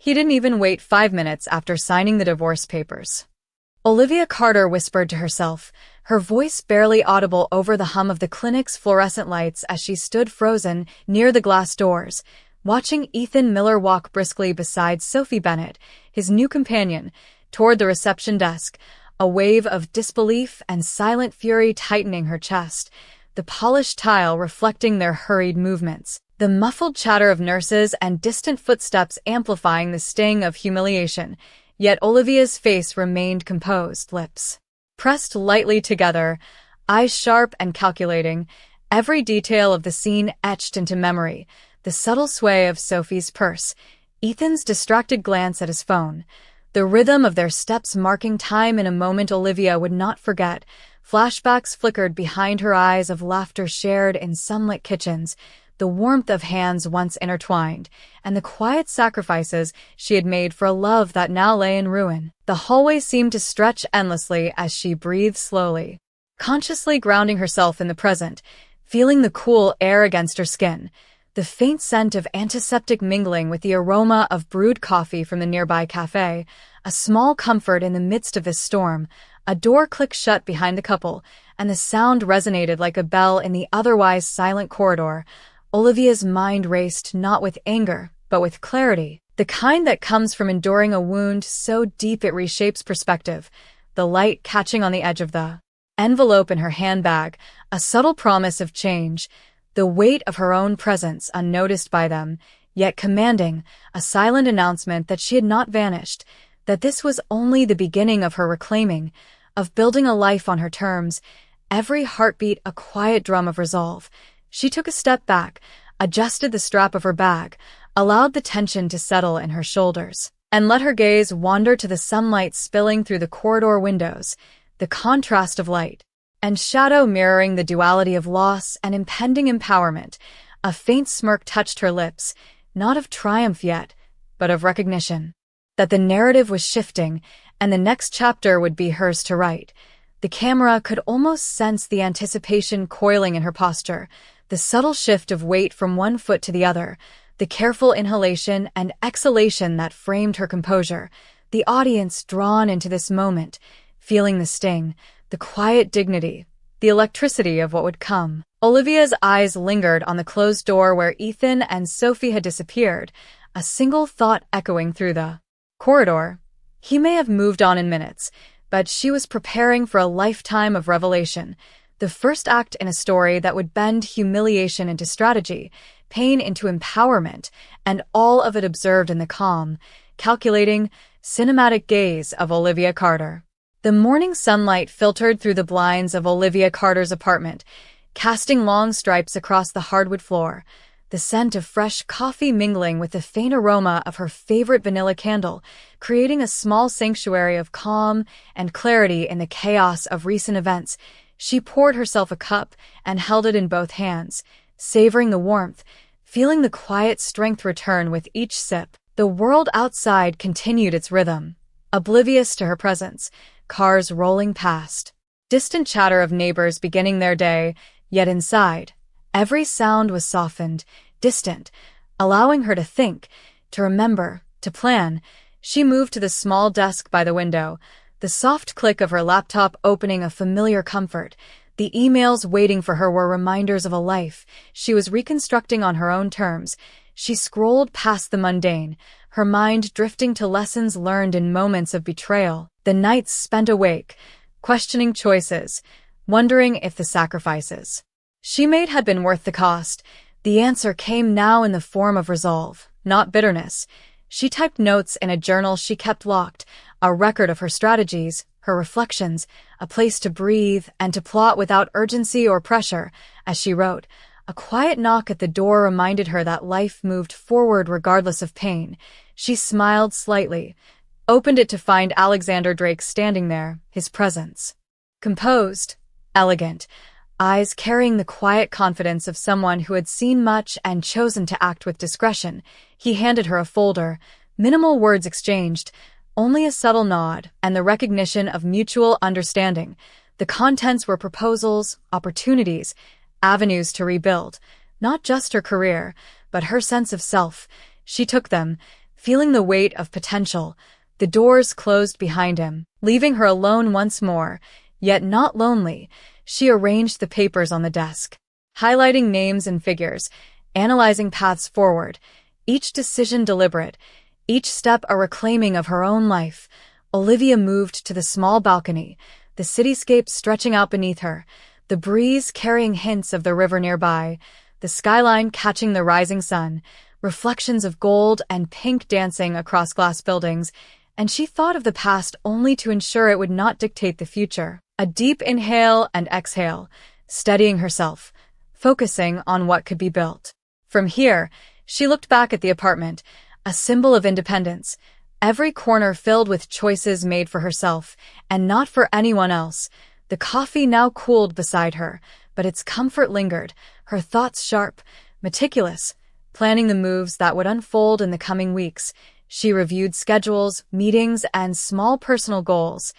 He didn't even wait 5 minutes after signing the divorce papers. Olivia Carter whispered to herself, her voice barely audible over the hum of the clinic's fluorescent lights as she stood frozen near the glass doors, watching Ethan Miller walk briskly beside Sophie Bennett, his new companion, toward the reception desk, a wave of disbelief and silent fury tightening her chest, the polished tile reflecting their hurried movements, the muffled chatter of nurses and distant footsteps amplifying the sting of humiliation. Yet Olivia's face remained composed, lips pressed lightly together, eyes sharp and calculating, every detail of the scene etched into memory, the subtle sway of Sophie's purse, Ethan's distracted glance at his phone, the rhythm of their steps marking time in a moment Olivia would not forget. Flashbacks flickered behind her eyes of laughter shared in sunlit kitchens, the warmth of hands once intertwined, and the quiet sacrifices she had made for a love that now lay in ruin. The hallway seemed to stretch endlessly as she breathed slowly, consciously grounding herself in the present, feeling the cool air against her skin, the faint scent of antiseptic mingling with the aroma of brewed coffee from the nearby cafe, a small comfort in the midst of this storm. A door clicked shut behind the couple, and the sound resonated like a bell in the otherwise silent corridor. Olivia's mind raced not with anger, but with clarity, the kind that comes from enduring a wound so deep it reshapes perspective, the light catching on the edge of the envelope in her handbag, a subtle promise of change, the weight of her own presence unnoticed by them, yet commanding, a silent announcement that she had not vanished, that this was only the beginning of her reclaiming, of building a life on her terms, every heartbeat a quiet drum of resolve. She took a step back, adjusted the strap of her bag, allowed the tension to settle in her shoulders, and let her gaze wander to the sunlight spilling through the corridor windows, the contrast of light and shadow mirroring the duality of loss and impending empowerment. A faint smirk touched her lips, not of triumph yet, but of recognition, that the narrative was shifting, and the next chapter would be hers to write. The camera could almost sense the anticipation coiling in her posture, the subtle shift of weight from one foot to the other, the careful inhalation and exhalation that framed her composure, the audience drawn into this moment, feeling the sting, the quiet dignity, the electricity of what would come. Olivia's eyes lingered on the closed door where Ethan and Sophie had disappeared, a single thought echoing through the corridor. He may have moved on in minutes, but she was preparing for a lifetime of revelation, the first act in a story that would bend humiliation into strategy, pain into empowerment, and all of it observed in the calm, calculating, cinematic gaze of Olivia Carter. The morning sunlight filtered through the blinds of Olivia Carter's apartment, casting long stripes across the hardwood floor, the scent of fresh coffee mingling with the faint aroma of her favorite vanilla candle, creating a small sanctuary of calm and clarity in the chaos of recent events. She poured herself a cup and held it in both hands, savoring the warmth, feeling the quiet strength return with each sip. The world outside continued its rhythm, oblivious to her presence, cars rolling past, distant chatter of neighbors beginning their day, yet inside, every sound was softened, distant, allowing her to think, to remember, to plan. She moved to the small desk by the window, the soft click of her laptop opening a familiar comfort. The emails waiting for her were reminders of a life she was reconstructing on her own terms. She scrolled past the mundane, her mind drifting to lessons learned in moments of betrayal. The nights spent awake, questioning choices, wondering if the sacrifices she made had been worth the cost. The answer came now in the form of resolve, not bitterness. She typed notes in a journal she kept locked, a record of her strategies, her reflections, a place to breathe and to plot without urgency or pressure. As she wrote, a quiet knock at the door reminded her that life moved forward regardless of pain. She smiled slightly, opened it to find Alexander Drake standing there, his presence composed, elegant, eyes carrying the quiet confidence of someone who had seen much and chosen to act with discretion. He handed her a folder, minimal words exchanged, only a subtle nod and the recognition of mutual understanding. The contents were proposals, opportunities, avenues to rebuild, not just her career, but her sense of self. She took them, Feeling the weight of potential, the doors closed behind him, leaving her alone once more, yet not lonely. She arranged the papers on the desk, highlighting names and figures, analyzing paths forward, each decision deliberate, each step a reclaiming of her own life. Olivia moved to the small balcony, the cityscape stretching out beneath her, the breeze carrying hints of the river nearby, the skyline catching the rising sun, reflections of gold and pink dancing across glass buildings, and she thought of the past only to ensure it would not dictate the future. A deep inhale and exhale, steadying herself, focusing on what could be built. From here, she looked back at the apartment, a symbol of independence, every corner filled with choices made for herself, and not for anyone else. The coffee now cooled beside her, but its comfort lingered, her thoughts sharp, meticulous, planning the moves that would unfold in the coming weeks. She reviewed schedules, meetings, and small personal goals,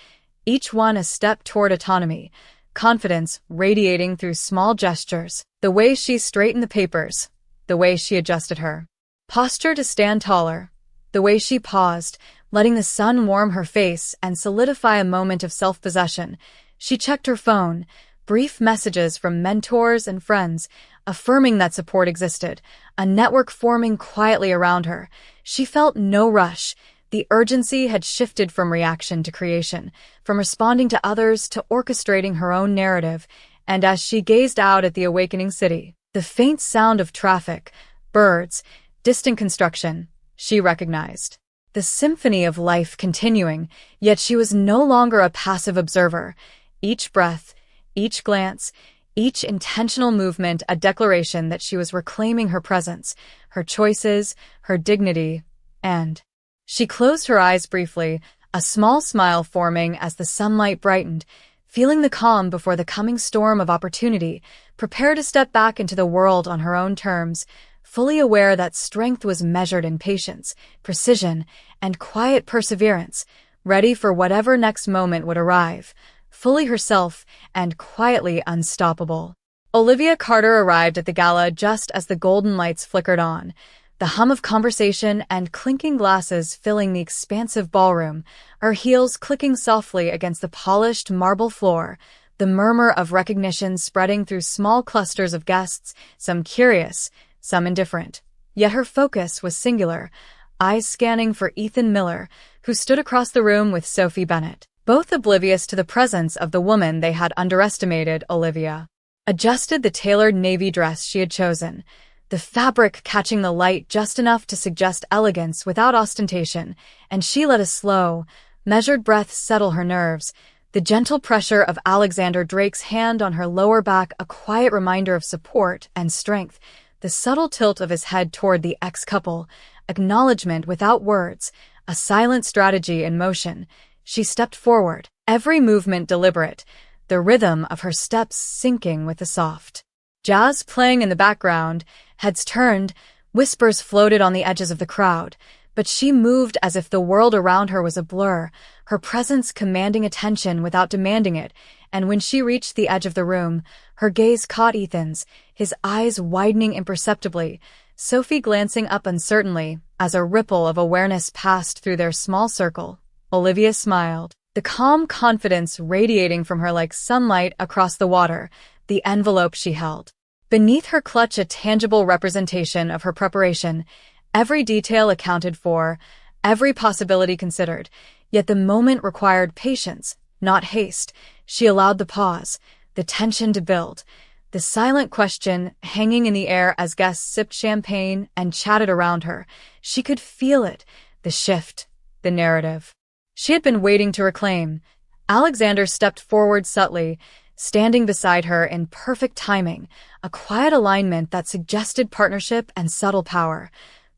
each one a step toward autonomy, confidence radiating through small gestures. The way she straightened the papers, the way she adjusted her posture to stand taller, the way she paused, letting the sun warm her face and solidify a moment of self-possession. She checked her phone, brief messages from mentors and friends, affirming that support existed, a network forming quietly around her. She felt no rush. The urgency had shifted from reaction to creation, from responding to others to orchestrating her own narrative, and as she gazed out at the awakening city, the faint sound of traffic, birds, distant construction, she recognized the symphony of life continuing, yet she was no longer a passive observer. Each breath, each glance, each intentional movement a declaration that she was reclaiming her presence, her choices, her dignity, and she closed her eyes briefly, a small smile forming as the sunlight brightened, feeling the calm before the coming storm of opportunity, prepared to step back into the world on her own terms, fully aware that strength was measured in patience, precision, and quiet perseverance, ready for whatever next moment would arrive, fully herself and quietly unstoppable. Olivia Carter arrived at the gala just as the golden lights flickered on, the hum of conversation and clinking glasses filling the expansive ballroom, her heels clicking softly against the polished marble floor, the murmur of recognition spreading through small clusters of guests, some curious, some indifferent. Yet her focus was singular, eyes scanning for Ethan Miller, who stood across the room with Sophie Bennett, both oblivious to the presence of the woman they had underestimated. Olivia adjusted the tailored navy dress she had chosen, the fabric catching the light just enough to suggest elegance without ostentation, and she let a slow, measured breath settle her nerves, the gentle pressure of Alexander Drake's hand on her lower back a quiet reminder of support and strength, the subtle tilt of his head toward the ex-couple, acknowledgement without words, a silent strategy in motion. She stepped forward, every movement deliberate, the rhythm of her steps syncing with the soft jazz playing in the background. Heads turned, whispers floated on the edges of the crowd, but she moved as if the world around her was a blur, her presence commanding attention without demanding it, and when she reached the edge of the room, her gaze caught Ethan's, his eyes widening imperceptibly, Sophie glancing up uncertainly as a ripple of awareness passed through their small circle. Olivia smiled, the calm confidence radiating from her like sunlight across the water, the envelope she held beneath her clutch a tangible representation of her preparation, every detail accounted for, every possibility considered. Yet the moment required patience, not haste. She allowed the pause, the tension to build, the silent question hanging in the air as guests sipped champagne and chatted around her. She could feel it, the shift, the narrative she had been waiting to reclaim. Alexander stepped forward subtly, standing beside her in perfect timing, a quiet alignment that suggested partnership and subtle power,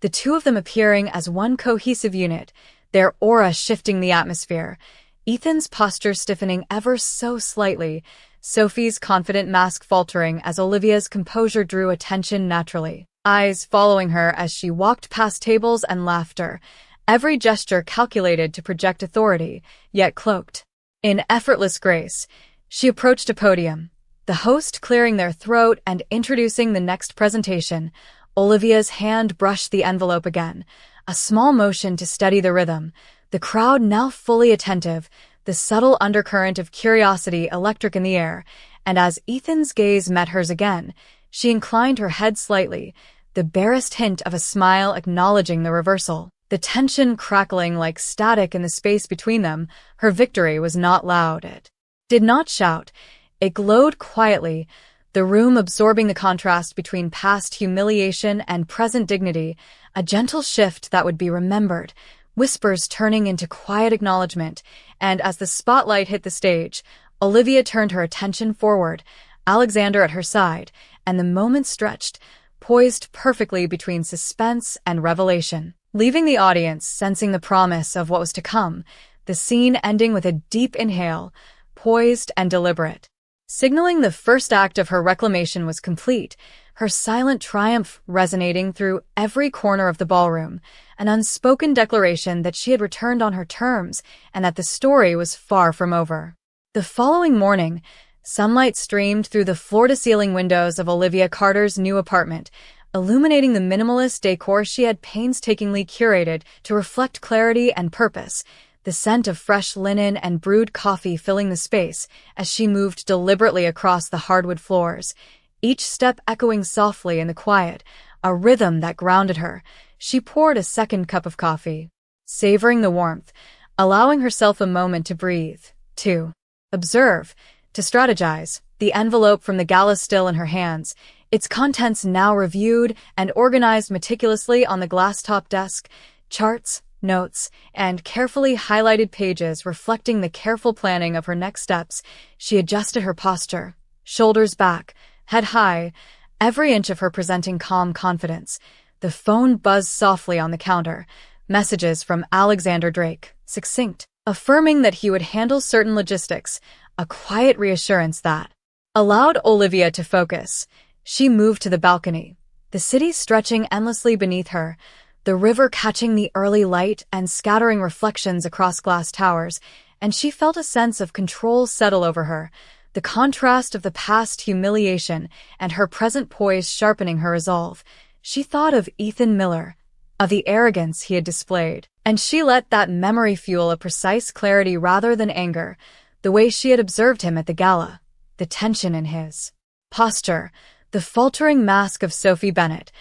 the two of them appearing as one cohesive unit, their aura shifting the atmosphere, Ethan's posture stiffening ever so slightly, Sophie's confident mask faltering as Olivia's composure drew attention naturally, eyes following her as she walked past tables and laughter, every gesture calculated to project authority, yet cloaked in effortless grace. She approached a podium, the host clearing their throat and introducing the next presentation. Olivia's hand brushed the envelope again, a small motion to steady the rhythm, the crowd now fully attentive, the subtle undercurrent of curiosity electric in the air, and as Ethan's gaze met hers again, she inclined her head slightly, the barest hint of a smile acknowledging the reversal. The tension crackling like static in the space between them, her victory was not loud. It did not shout. It glowed quietly, the room absorbing the contrast between past humiliation and present dignity, a gentle shift that would be remembered, whispers turning into quiet acknowledgement, and as the spotlight hit the stage, Olivia turned her attention forward, Alexander at her side, and the moment stretched, poised perfectly between suspense and revelation, leaving the audience sensing the promise of what was to come, the scene ending with a deep inhale, poised and deliberate. Signaling the first act of her reclamation was complete, her silent triumph resonating through every corner of the ballroom, an unspoken declaration that she had returned on her terms and that the story was far from over. The following morning, sunlight streamed through the floor-to-ceiling windows of Olivia Carter's new apartment, illuminating the minimalist decor she had painstakingly curated to reflect clarity and purpose, the scent of fresh linen and brewed coffee filling the space as she moved deliberately across the hardwood floors, each step echoing softly in the quiet, a rhythm that grounded her. She poured a second cup of coffee, savoring the warmth, allowing herself a moment to breathe, to observe, to strategize, the envelope from the gala still in her hands, its contents now reviewed and organized meticulously on the glass-top desk, charts, notes, and carefully highlighted pages reflecting the careful planning of her next steps. She adjusted her posture, shoulders back, head high, every inch of her presenting calm confidence. The phone buzzed softly on the counter, messages from Alexander Drake, succinct, affirming that he would handle certain logistics, a quiet reassurance that allowed Olivia to focus. She moved to the balcony, the city stretching endlessly beneath her, the river catching the early light and scattering reflections across glass towers, and she felt a sense of control settle over her, the contrast of the past humiliation and her present poise sharpening her resolve. She thought of Ethan Miller, of the arrogance he had displayed, and she let that memory fuel a precise clarity rather than anger, the way she had observed him at the gala, the tension in his posture, the faltering mask of Sophie Bennett,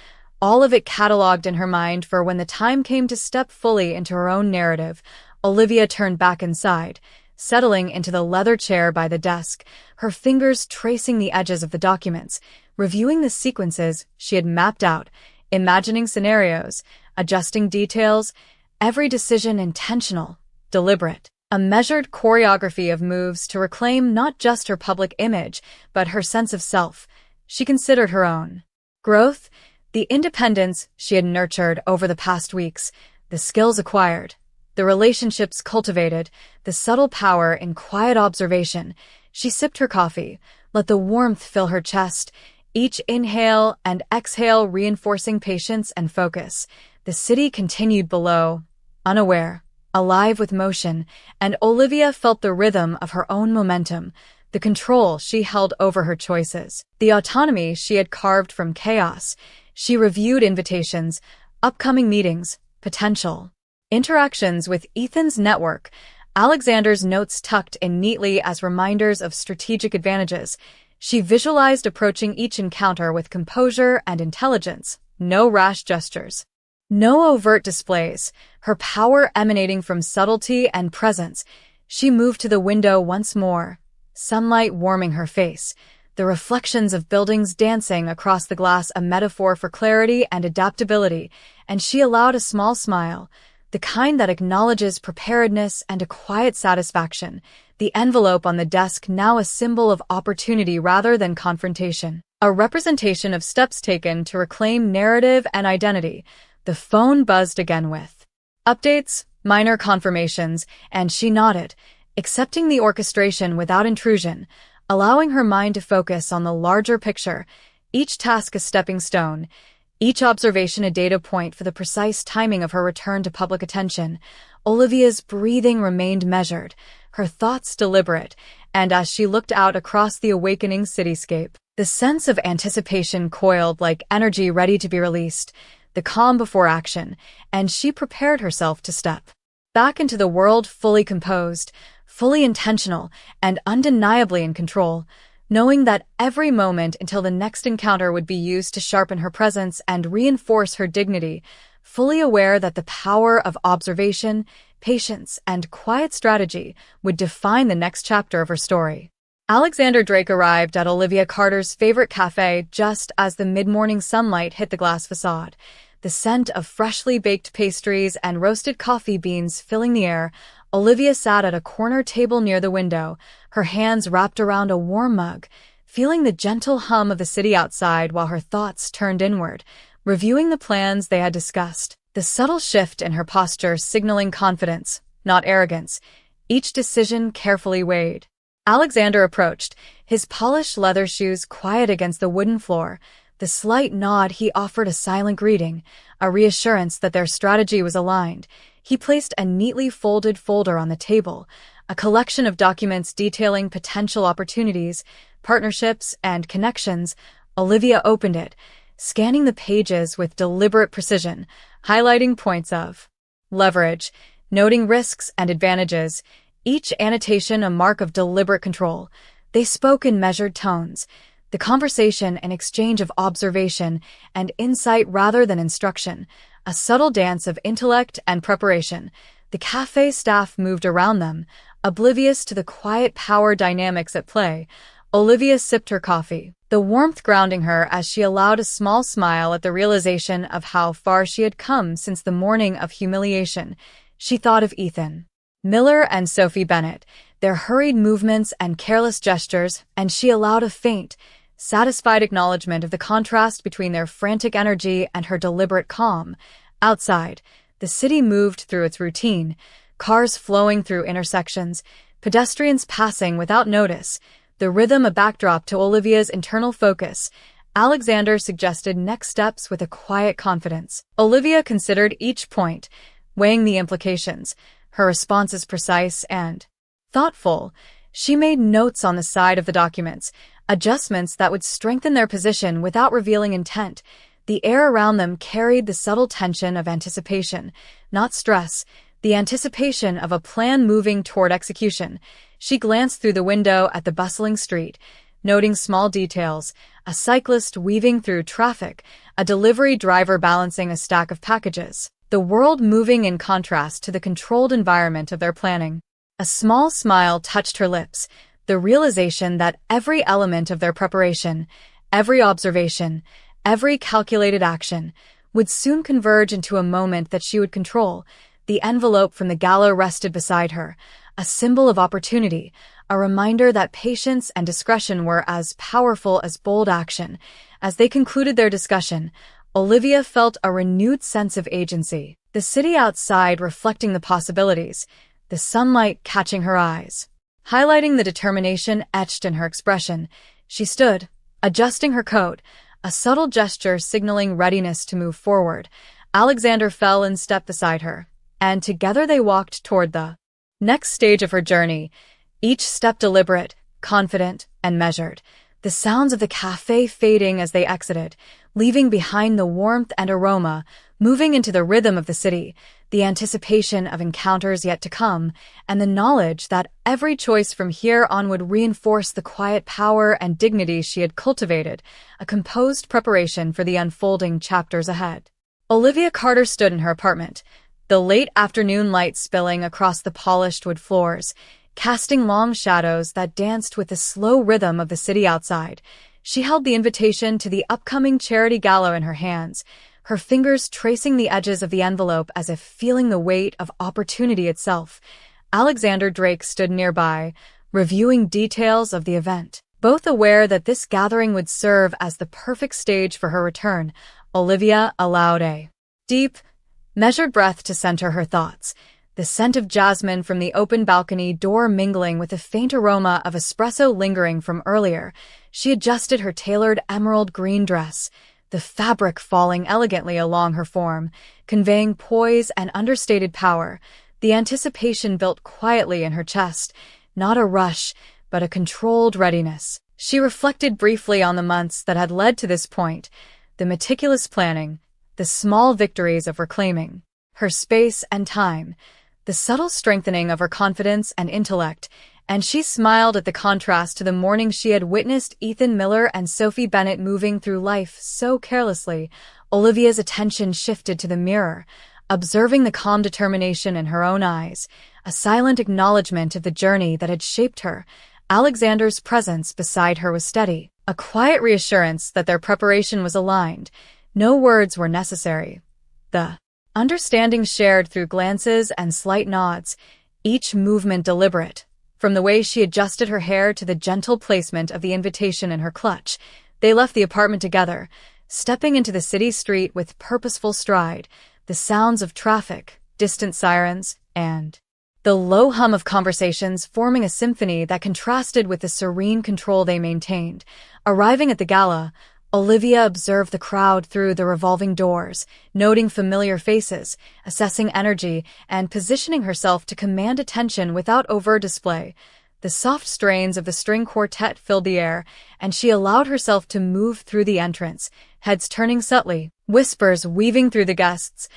all of it catalogued in her mind for when the time came to step fully into her own narrative. Olivia turned back inside, settling into the leather chair by the desk, her fingers tracing the edges of the documents, reviewing the sequences she had mapped out, imagining scenarios, adjusting details, every decision intentional, deliberate, a measured choreography of moves to reclaim not just her public image, but her sense of self. She considered her own growth, the independence she had nurtured over the past weeks, the skills acquired, the relationships cultivated, the subtle power in quiet observation. She sipped her coffee, let the warmth fill her chest, each inhale and exhale reinforcing patience and focus. The city continued below, unaware, alive with motion, and Olivia felt the rhythm of her own momentum, the control she held over her choices, the autonomy she had carved from chaos. She reviewed invitations, upcoming meetings, potential interactions with Ethan's network, Alexander's notes tucked in neatly as reminders of strategic advantages. She visualized approaching each encounter with composure and intelligence, no rash gestures, no overt displays, her power emanating from subtlety and presence. She moved to the window once more, sunlight warming her face, the reflections of buildings dancing across the glass a metaphor for clarity and adaptability, and she allowed a small smile, the kind that acknowledges preparedness and a quiet satisfaction, the envelope on the desk now a symbol of opportunity rather than confrontation, a representation of steps taken to reclaim narrative and identity. The phone buzzed again with updates, minor confirmations, and she nodded, accepting the orchestration without intrusion, allowing her mind to focus on the larger picture, each task a stepping stone, each observation a data point for the precise timing of her return to public attention. Olivia's breathing remained measured, her thoughts deliberate, and as she looked out across the awakening cityscape, the sense of anticipation coiled like energy ready to be released. the calm before action, and she prepared herself to step back into the world fully composed, fully intentional, and undeniably in control, knowing that every moment until the next encounter would be used to sharpen her presence and reinforce her dignity, fully aware that the power of observation, patience, and quiet strategy would define the next chapter of her story. Alexander Drake arrived at Olivia Carter's favorite cafe just as the mid-morning sunlight hit the glass facade, the scent of freshly baked pastries and roasted coffee beans filling the air. Olivia sat at a corner table near the window, her hands wrapped around a warm mug, feeling the gentle hum of the city outside while her thoughts turned inward, reviewing the plans they had discussed, the subtle shift in her posture signaling confidence, not arrogance, each decision carefully weighed. Alexander approached, his polished leather shoes quiet against the wooden floor. The slight nod he offered a silent greeting, a reassurance that their strategy was aligned. He placed a neatly folded folder on the table, a collection of documents detailing potential opportunities, partnerships, and connections. Olivia opened it, scanning the pages with deliberate precision, highlighting points of leverage, noting risks and advantages, each annotation a mark of deliberate control. They spoke in measured tones, the conversation an exchange of observation and insight rather than instruction, a subtle dance of intellect and preparation. The cafe staff moved around them, oblivious to the quiet power dynamics at play. Olivia sipped her coffee, the warmth grounding her as she allowed a small smile at the realization of how far she had come since the morning of humiliation. She thought of Ethan Miller and Sophie Bennett, their hurried movements and careless gestures, and she allowed a faint, satisfied acknowledgement of the contrast between their frantic energy and her deliberate calm. Outside, the city moved through its routine, cars flowing through intersections, pedestrians passing without notice, the rhythm a backdrop to Olivia's internal focus. Alexander suggested next steps with a quiet confidence. Olivia considered each point, weighing the implications, her responses precise and thoughtful. She made notes on the side of the documents, adjustments that would strengthen their position without revealing intent. The air around them carried the subtle tension of anticipation, not stress, the anticipation of a plan moving toward execution. She glanced through the window at the bustling street, noting small details, a cyclist weaving through traffic, a delivery driver balancing a stack of packages, the world moving in contrast to the controlled environment of their planning. A small smile touched her lips, the realization that every element of their preparation, every observation, every calculated action, would soon converge into a moment that she would control. The envelope from the gala rested beside her, a symbol of opportunity, a reminder that patience and discretion were as powerful as bold action. As they concluded their discussion, Olivia felt a renewed sense of agency, the city outside reflecting the possibilities, the sunlight catching her eyes, highlighting the determination etched in her expression. She stood, adjusting her coat, a subtle gesture signaling readiness to move forward. Alexander fell in step beside her, and together they walked toward the next stage of her journey, each step deliberate, confident, and measured, the sounds of the cafe fading as they exited, leaving behind the warmth and aroma, moving into the rhythm of the city, the anticipation of encounters yet to come, and the knowledge that every choice from here on would reinforce the quiet power and dignity she had cultivated, a composed preparation for the unfolding chapters ahead. Olivia Carter stood in her apartment, the late afternoon light spilling across the polished wood floors, casting long shadows that danced with the slow rhythm of the city outside. She held the invitation to the upcoming charity gala in her hands, her fingers tracing the edges of the envelope as if feeling the weight of opportunity itself. Alexander Drake stood nearby, reviewing details of the event. Both aware that this gathering would serve as the perfect stage for her return, Olivia allowed a deep, measured breath to center her thoughts, the scent of jasmine from the open balcony door mingling with the faint aroma of espresso lingering from earlier. She adjusted her tailored emerald green dress, the fabric falling elegantly along her form, conveying poise and understated power. The anticipation built quietly in her chest, not a rush, but a controlled readiness. She reflected briefly on the months that had led to this point, the meticulous planning, the small victories of reclaiming her space and time, the subtle strengthening of her confidence and intellect, and she smiled at the contrast to the morning she had witnessed Ethan Miller and Sophie Bennett moving through life so carelessly. Olivia's attention shifted to the mirror, observing the calm determination in her own eyes, a silent acknowledgement of the journey that had shaped her. Alexander's presence beside her was steady, a quiet reassurance that their preparation was aligned. No words were necessary. The understanding shared through glances and slight nods, each movement deliberate. From the way she adjusted her hair to the gentle placement of the invitation in her clutch, they left the apartment together, stepping into the city street with purposeful stride, the sounds of traffic, distant sirens, and the low hum of conversations forming a symphony that contrasted with the serene control they maintained. Arriving at the gala, Olivia observed the crowd through the revolving doors, noting familiar faces, assessing energy, and positioning herself to command attention without overt display. The soft strains of the string quartet filled the air, and she allowed herself to move through the entrance, heads turning subtly, whispers weaving through the guests,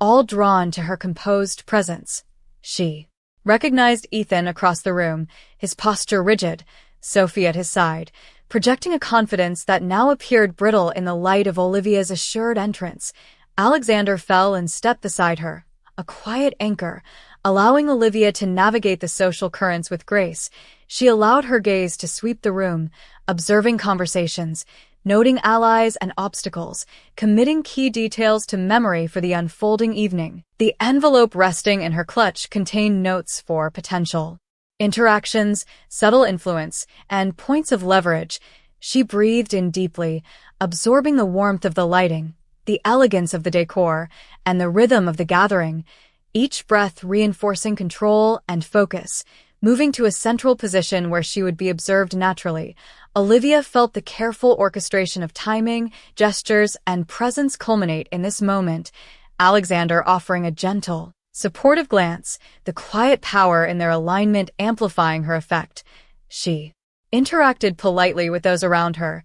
all drawn to her composed presence. She recognized Ethan across the room, his posture rigid, Sophie at his side, projecting a confidence that now appeared brittle in the light of Olivia's assured entrance. Alexander fell and stepped beside her, a quiet anchor, allowing Olivia to navigate the social currents with grace. She allowed her gaze to sweep the room, observing conversations, noting allies and obstacles, committing key details to memory for the unfolding evening. The envelope resting in her clutch contained notes for potential interactions, subtle influence, and points of leverage. She breathed in deeply, absorbing the warmth of the lighting, the elegance of the decor, and the rhythm of the gathering, each breath reinforcing control and focus. Moving to a central position where she would be observed naturally, Olivia felt the careful orchestration of timing, gestures, and presence culminate in this moment, Alexander offering a gentle, supportive glance, the quiet power in their alignment amplifying her effect. She interacted politely with those around her,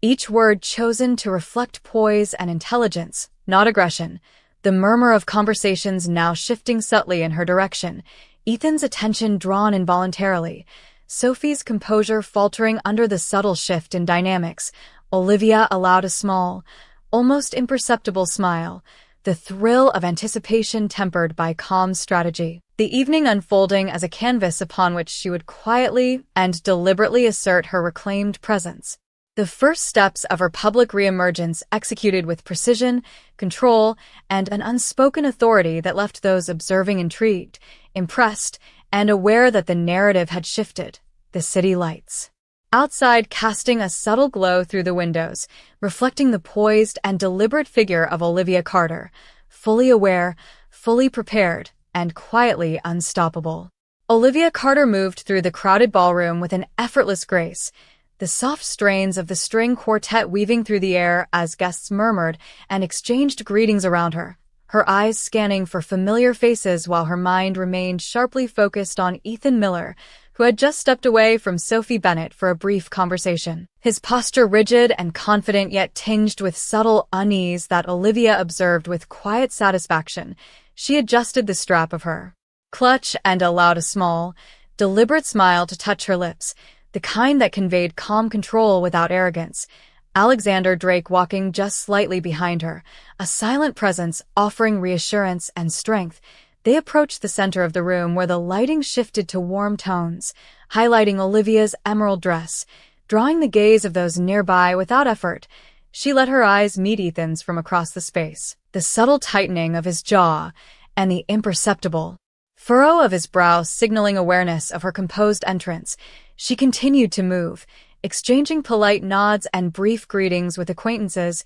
each word chosen to reflect poise and intelligence, not aggression, the murmur of conversations now shifting subtly in her direction, Ethan's attention drawn involuntarily, Sophie's composure faltering under the subtle shift in dynamics. Olivia allowed a small, almost imperceptible smile, the thrill of anticipation tempered by calm strategy. The evening unfolding as a canvas upon which she would quietly and deliberately assert her reclaimed presence. The first steps of her public reemergence executed with precision, control, and an unspoken authority that left those observing intrigued, impressed, and aware that the narrative had shifted. The city lights outside casting a subtle glow through the windows, reflecting the poised and deliberate figure of Olivia Carter, fully aware, fully prepared, and quietly unstoppable. Olivia Carter moved through the crowded ballroom with an effortless grace, the soft strains of the string quartet weaving through the air as guests murmured and exchanged greetings around her, her eyes scanning for familiar faces while her mind remained sharply focused on Ethan Miller, who had just stepped away from Sophie Bennett for a brief conversation. His posture rigid and confident yet tinged with subtle unease that Olivia observed with quiet satisfaction. She adjusted the strap of her clutch and allowed a small, deliberate smile to touch her lips, the kind that conveyed calm control without arrogance. Alexander Drake walking just slightly behind her, a silent presence offering reassurance and strength. They approached the center of the room where the lighting shifted to warm tones, highlighting Olivia's emerald dress, drawing the gaze of those nearby without effort. She let her eyes meet Ethan's from across the space, the subtle tightening of his jaw and the imperceptible furrow of his brow signaling awareness of her composed entrance. She continued to move, exchanging polite nods and brief greetings with acquaintances,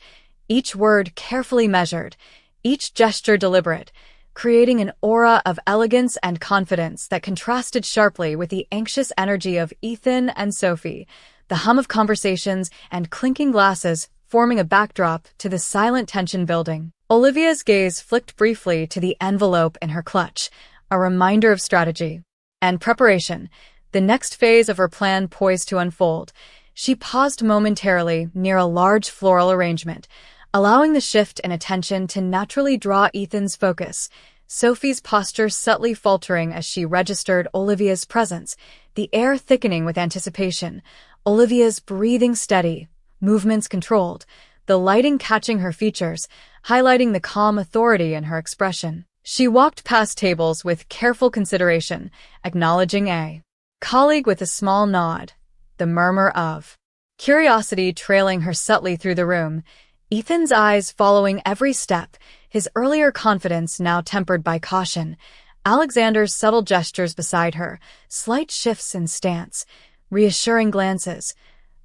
each word carefully measured, each gesture deliberate, creating an aura of elegance and confidence that contrasted sharply with the anxious energy of Ethan and Sophie, the hum of conversations and clinking glasses forming a backdrop to the silent tension building. Olivia's gaze flicked briefly to the envelope in her clutch, a reminder of strategy and preparation, the next phase of her plan poised to unfold. She paused momentarily near a large floral arrangement, allowing the shift in attention to naturally draw Ethan's focus. Sophie's posture subtly faltering as she registered Olivia's presence, the air thickening with anticipation, Olivia's breathing steady, movements controlled, the lighting catching her features, highlighting the calm authority in her expression. She walked past tables with careful consideration, acknowledging a colleague with a small nod, the murmur of curiosity trailing her subtly through the room, Ethan's eyes following every step, his earlier confidence now tempered by caution, Alexander's subtle gestures beside her, slight shifts in stance, reassuring glances,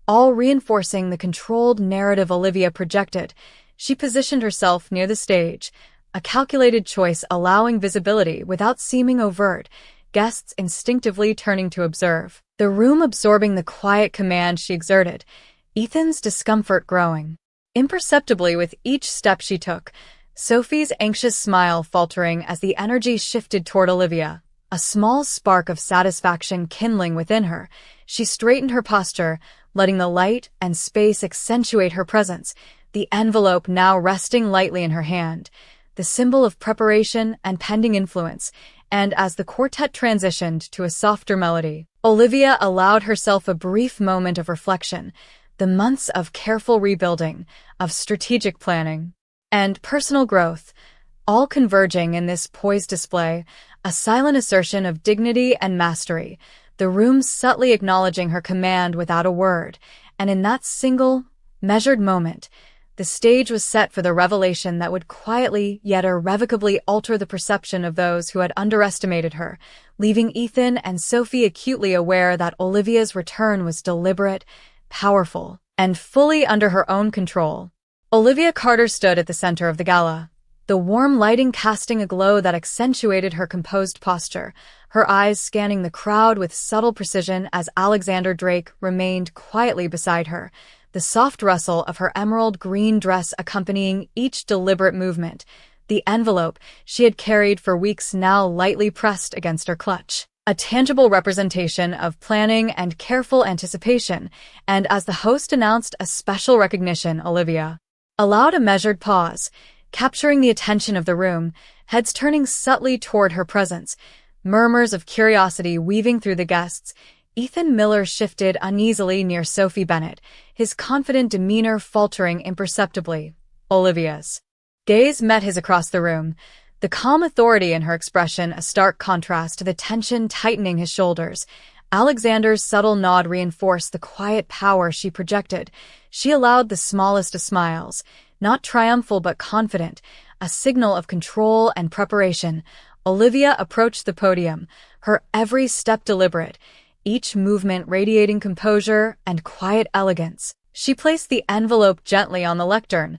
all reinforcing the controlled narrative Olivia projected. She positioned herself near the stage, a calculated choice allowing visibility without seeming overt, guests instinctively turning to observe, the room absorbing the quiet command she exerted, Ethan's discomfort growing. Imperceptibly with each step she took, Sophie's anxious smile faltering as the energy shifted toward Olivia, a small spark of satisfaction kindling within her. She straightened her posture, letting the light and space accentuate her presence, the envelope now resting lightly in her hand, the symbol of preparation and pending influence, and as the quartet transitioned to a softer melody, Olivia allowed herself a brief moment of reflection, the months of careful rebuilding, of strategic planning, and personal growth, all converging in this poised display, a silent assertion of dignity and mastery, the room subtly acknowledging her command without a word, and in that single, measured moment, the stage was set for the revelation that would quietly yet irrevocably alter the perception of those who had underestimated her, leaving Ethan and Sophie acutely aware that Olivia's return was deliberate, powerful, and fully under her own control. Olivia Carter stood at the center of the gala, the warm lighting casting a glow that accentuated her composed posture, her eyes scanning the crowd with subtle precision as Alexander Drake remained quietly beside her, the soft rustle of her emerald green dress accompanying each deliberate movement, the envelope she had carried for weeks now lightly pressed against her clutch, a tangible representation of planning and careful anticipation, and as the host announced a special recognition, Olivia allowed a measured pause, capturing the attention of the room, heads turning subtly toward her presence, murmurs of curiosity weaving through the guests. Ethan Miller shifted uneasily near Sophie Bennett, his confident demeanor faltering imperceptibly. Olivia's gaze met his across the room, the calm authority in her expression a stark contrast to the tension tightening his shoulders. Alexander's subtle nod reinforced the quiet power she projected. She allowed the smallest of smiles, not triumphal but confident, a signal of control and preparation. Olivia approached the podium, her every step deliberate, each movement radiating composure and quiet elegance. She placed the envelope gently on the lectern,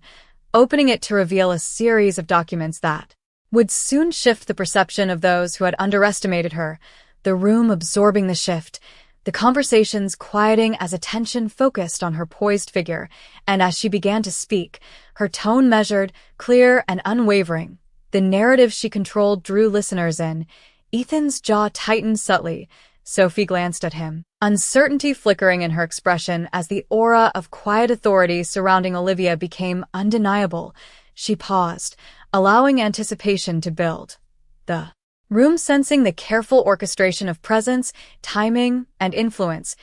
opening it to reveal a series of documents that would soon shift the perception of those who had underestimated her, the room absorbing the shift, the conversations quieting as attention focused on her poised figure, and as she began to speak, her tone measured, clear, and unwavering. The narrative she controlled drew listeners in. Ethan's jaw tightened subtly. Sophie glanced at him, uncertainty flickering in her expression as the aura of quiet authority surrounding Olivia became undeniable. She paused, allowing anticipation to build. The room sensing the careful orchestration of presence, timing, and influence,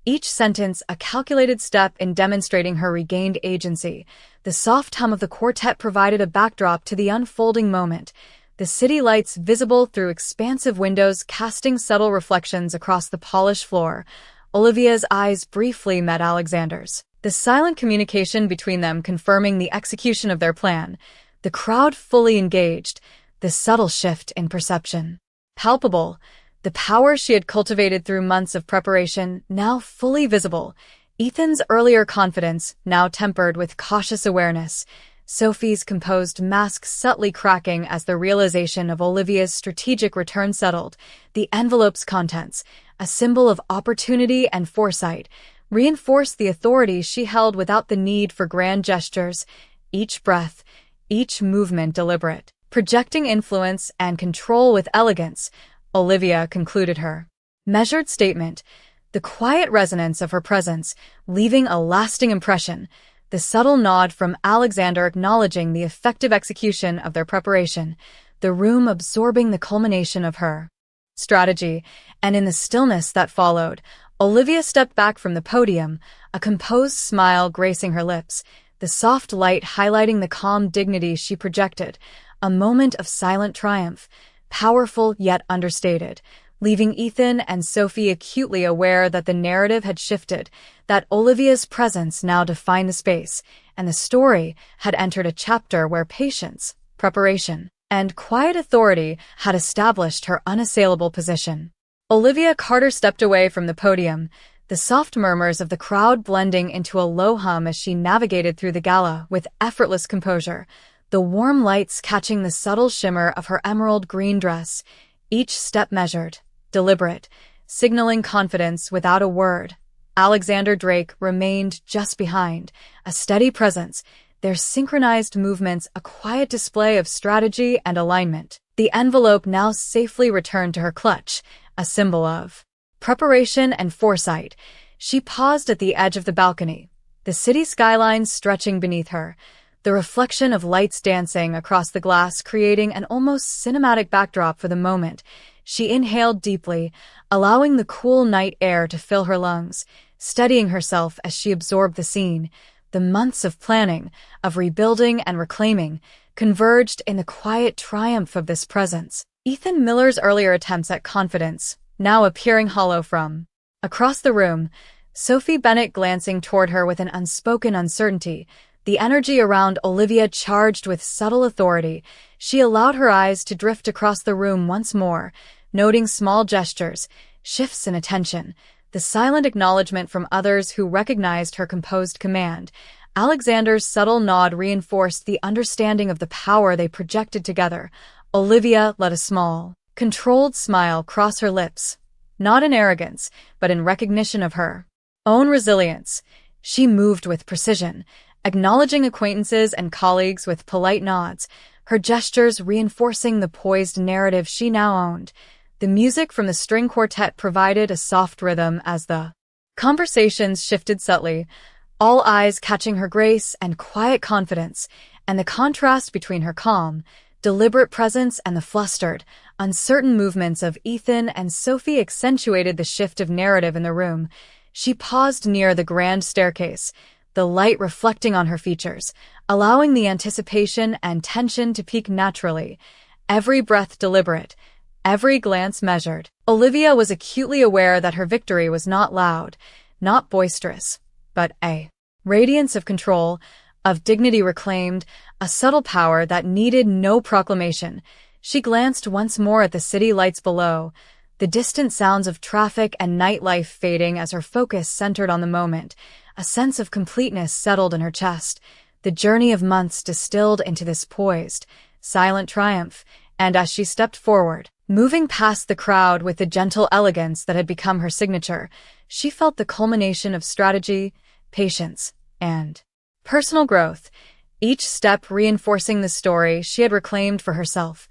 each sentence a calculated step in demonstrating her regained agency. The soft hum of the quartet provided a backdrop to the unfolding moment, the city lights visible through expansive windows casting subtle reflections across the polished floor. Olivia's eyes briefly met Alexander's, the silent communication between them confirming the execution of their plan, the crowd fully engaged, the subtle shift in perception palpable, the power she had cultivated through months of preparation now fully visible, Ethan's earlier confidence now tempered with cautious awareness, Sophie's composed mask subtly cracking as the realization of Olivia's strategic return settled, the envelope's contents, a symbol of opportunity and foresight, reinforced the authority she held without the need for grand gestures, each breath, each movement deliberate, projecting influence and control with elegance. Olivia concluded her measured statement, the quiet resonance of her presence, leaving a lasting impression, the subtle nod from Alexander acknowledging the effective execution of their preparation, the room absorbing the culmination of her strategy, and in the stillness that followed, Olivia stepped back from the podium, a composed smile gracing her lips, the soft light highlighting the calm dignity she projected, a moment of silent triumph, powerful yet understated, leaving Ethan and Sophie acutely aware that the narrative had shifted, that Olivia's presence now defined the space, and the story had entered a chapter where patience, preparation, and quiet authority had established her unassailable position. Olivia Carter stepped away from the podium, the soft murmurs of the crowd blending into a low hum as she navigated through the gala with effortless composure, the warm lights catching the subtle shimmer of her emerald green dress, each step measured, deliberate, signaling confidence without a word. Alexander Drake remained just behind, a steady presence, their synchronized movements a quiet display of strategy and alignment. The envelope now safely returned to her clutch, a symbol of preparation and foresight. She paused at the edge of the balcony, the city skyline stretching beneath her, the reflection of lights dancing across the glass creating an almost cinematic backdrop for the moment. She inhaled deeply, allowing the cool night air to fill her lungs, steadying herself as she absorbed the scene. The months of planning, of rebuilding and reclaiming, converged in the quiet triumph of this presence. Ethan Miller's earlier attempts at confidence, now appearing hollow from across the room, Sophie Bennett glancing toward her with an unspoken uncertainty, the energy around Olivia charged with subtle authority. She allowed her eyes to drift across the room once more, noting small gestures, shifts in attention, the silent acknowledgement from others who recognized her composed command. Alexander's subtle nod reinforced the understanding of the power they projected together. Olivia let a small, controlled smile cross her lips, not in arrogance, but in recognition of her own resilience. She moved with precision, acknowledging acquaintances and colleagues with polite nods, her gestures reinforcing the poised narrative she now owned. The music from the string quartet provided a soft rhythm as the conversations shifted subtly, all eyes catching her grace and quiet confidence, and the contrast between her calm, deliberate presence and the flustered, uncertain movements of Ethan and Sophie accentuated the shift of narrative in the room. She paused near the grand staircase, the light reflecting on her features, allowing the anticipation and tension to peak naturally, every breath deliberate, every glance measured. Olivia was acutely aware that her victory was not loud, not boisterous, but a radiance of control, of dignity reclaimed, a subtle power that needed no proclamation. She glanced once more at the city lights below, the distant sounds of traffic and nightlife fading as her focus centered on the moment. A sense of completeness settled in her chest, the journey of months distilled into this poised, silent triumph, and as she stepped forward, moving past the crowd with the gentle elegance that had become her signature, she felt the culmination of strategy, patience, and personal growth, each step reinforcing the story she had reclaimed for herself.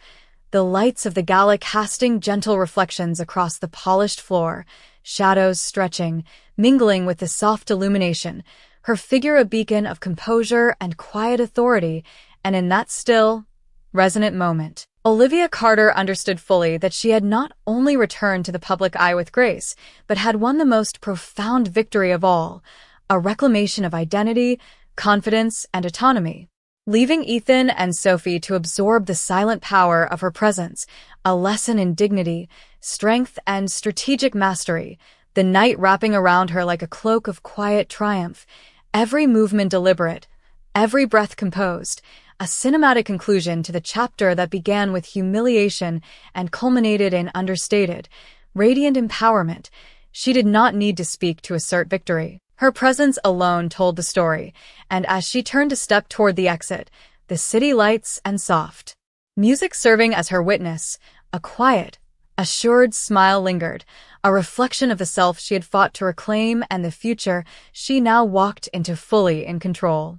The lights of the gala casting gentle reflections across the polished floor, shadows stretching, mingling with the soft illumination, her figure a beacon of composure and quiet authority, and in that still, resonant moment, Olivia Carter understood fully that she had not only returned to the public eye with grace, but had won the most profound victory of all, a reclamation of identity, confidence, and autonomy. Leaving Ethan and Sophie to absorb the silent power of her presence, a lesson in dignity, strength, and strategic mastery, the night wrapping around her like a cloak of quiet triumph, every movement deliberate, every breath composed, a cinematic conclusion to the chapter that began with humiliation and culminated in understated, radiant empowerment. She did not need to speak to assert victory. Her presence alone told the story, and as she turned to step toward the exit, the city lights and soft music serving as her witness, a quiet, assured smile lingered, a reflection of the self she had fought to reclaim and the future she now walked into fully in control.